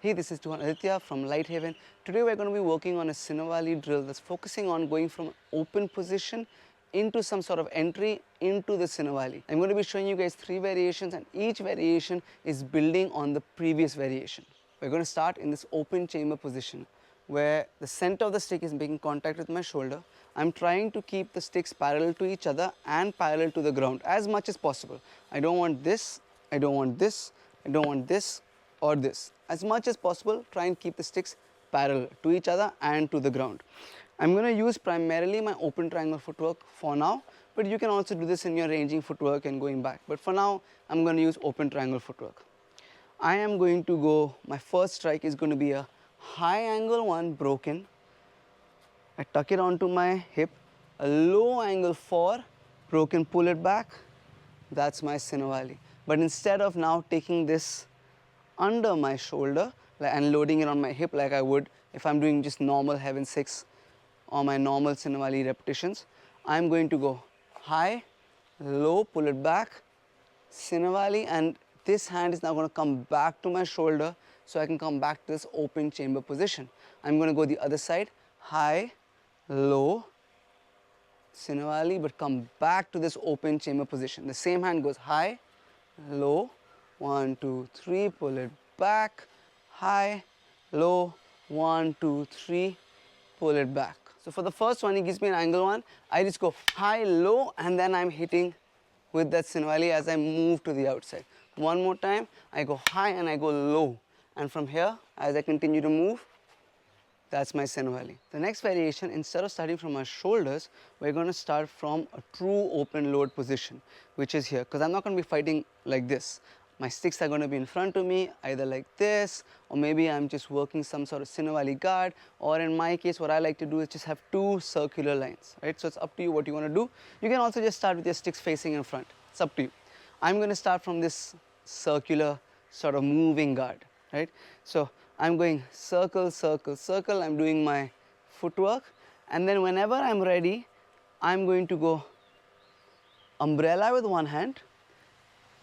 Hey, this is Aditya from LightHaven. Today we're going to be working on a Sinawali drill that's focusing on going from an open position into some sort of entry into the Sinawali. I'm going to be showing you guys 3 variations, and each variation is building on the previous variation. We're going to start in this open chamber position where the center of the stick is making contact with my shoulder. I'm trying to keep the sticks parallel to each other and parallel to the ground as much as possible. I don't want this, I don't want this, I don't want this or this. As much as possible, try and keep the sticks parallel to each other and to the ground. I'm going to use primarily my open triangle footwork for now, but you can also do this in your ranging footwork and going back. But for now, I'm going to use open triangle footwork. I am going to go, my first strike is going to be a high angle 1 broken. I tuck it onto my hip, a low angle 4 broken, pull it back. That's my Sinawali. But instead of now taking this under my shoulder and loading it on my hip like I would if I'm doing just normal Heaven 6 or my normal Sinawali repetitions, I'm going to go high, low, pull it back, Sinawali, and this hand is now going to come back to my shoulder so I can come back to this open chamber position. I'm going to go the other side, high, low, Sinawali, but come back to this open chamber position. The same hand goes high, low, 1, 2, 3, pull it back, high, low, 1, 2, 3, pull it back. So for the first one, he gives me an angle 1. I just go high, low, and then I'm hitting with that Sinawali as I move to the outside. One more time, I go high and I go low. And from here, as I continue to move, that's my Sinawali. The next variation, instead of starting from our shoulders, we're going to start from a true open load position, which is here, because I'm not going to be fighting like this. My sticks are going to be in front of me, either like this, or maybe I'm just working some sort of Sinawali guard, or in my case, what I like to do is just have 2 circular lines, right? So it's up to you what you want to do. You can also just start with your sticks facing in front. It's up to you. I'm going to start from this circular sort of moving guard, right? So I'm going circle, circle, circle. I'm doing my footwork, and then whenever I'm ready, I'm going to go umbrella with one hand,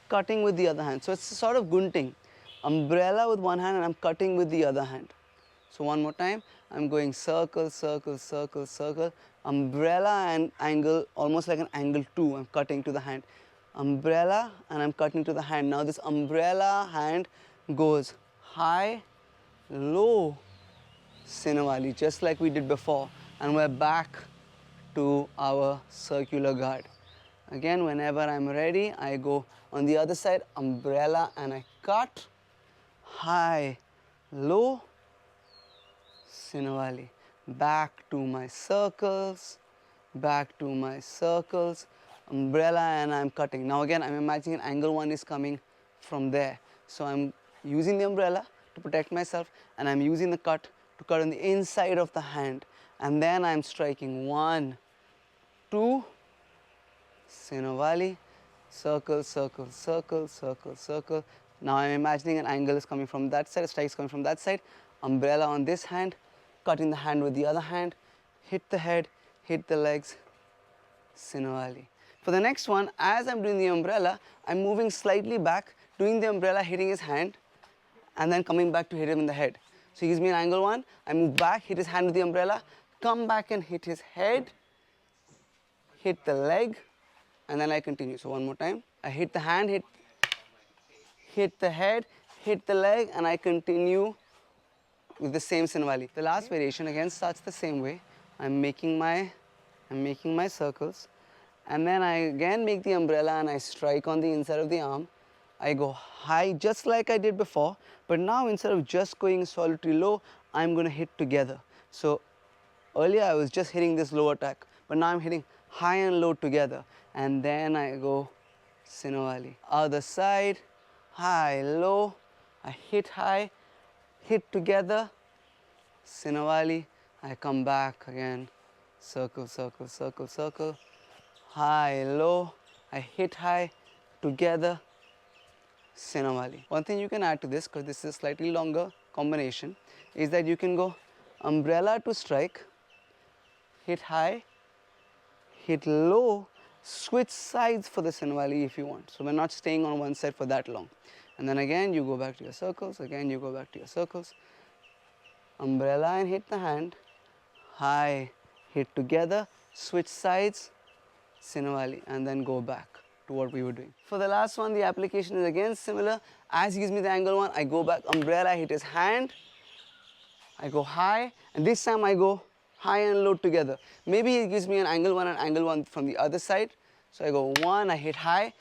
cutting with the other hand. So it's a sort of gunting. Umbrella with one hand and I'm cutting with the other hand. So one more time, I'm going circle, circle, circle, circle, umbrella and angle, almost like an angle 2, I'm cutting to the hand. Umbrella and I'm cutting to the hand. Now this umbrella hand goes high, low, Sinawali, just like we did before, and we're back to our circular guard. Again, whenever I'm ready, I go on the other side, umbrella, and I cut, high, low, Sinawali. Back to my circles, back to my circles, umbrella, and I'm cutting. Now again, I'm imagining angle 1 is coming from there. So I'm using the umbrella to protect myself, and I'm using the cut to cut on the inside of the hand. And then I'm striking 1, 2, Sinawali, circle, circle, circle, circle, circle. Now I'm imagining an angle is coming from that side, a strike is coming from that side. Umbrella on this hand, cutting the hand with the other hand, hit the head, hit the legs, Sinawali. For the next one, as I'm doing the umbrella, I'm moving slightly back, doing the umbrella, hitting his hand, and then coming back to hit him in the head. So he gives me an angle 1, I move back, hit his hand with the umbrella, come back and hit his head, hit the leg, and then I continue. So one more time, I hit the hand, hit the head, hit the leg, and I continue with the same Sinawali. The last variation again starts the same way. I'm making my circles, and then I again make the umbrella and I strike on the inside of the arm. I go high just like I did before, but now instead of just going solitary low, I'm going to hit together. So earlier I was just hitting this low attack, but now I'm hitting high and low together, and then I go Sinawali. Other side, high, low, I hit high, hit together, Sinawali, I come back again, circle, circle, circle, circle, high, low, I hit high, together, Sinawali. One thing you can add to this, because this is a slightly longer combination, is that you can go umbrella to strike, hit high, hit low, switch sides for the Sinawali if you want. So we're not staying on one side for that long. and then again you go back to your circles, again you go back to your circles. Umbrella and hit the hand, high, hit together, switch sides, Sinawali, and then go back to what we were doing. For the last one, the application is again similar. As he gives me the angle one, I go back, umbrella, hit his hand, I go high, and this time I go high and low together. Maybe he gives me an angle one and angle one from the other side. So I go one, I hit high,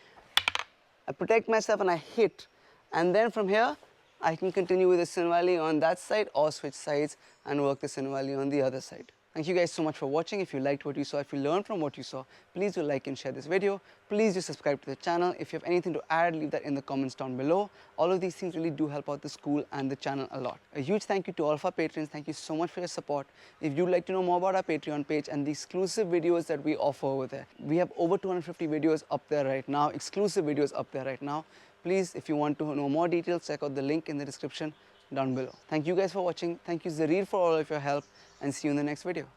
I protect myself and I hit. And then from here, I can continue with the Sinawali on that side or switch sides and work the Sinawali on the other side. Thank you guys so much for watching. If you liked what you saw, if you learned from what you saw, please do like and share this video. Please do subscribe to the channel. If you have anything to add, leave that in the comments down below. All of these things really do help out the school and the channel a lot. A huge thank you to all of our patrons. Thank you so much for your support. If you'd like to know more about our Patreon page and the exclusive videos that we offer over there, we have over 250 videos up there right now, exclusive videos up there right now. Please, if you want to know more details, check out the link in the description down below. Thank you guys for watching. Thank you Zareer for all of your help, and see you in the next video.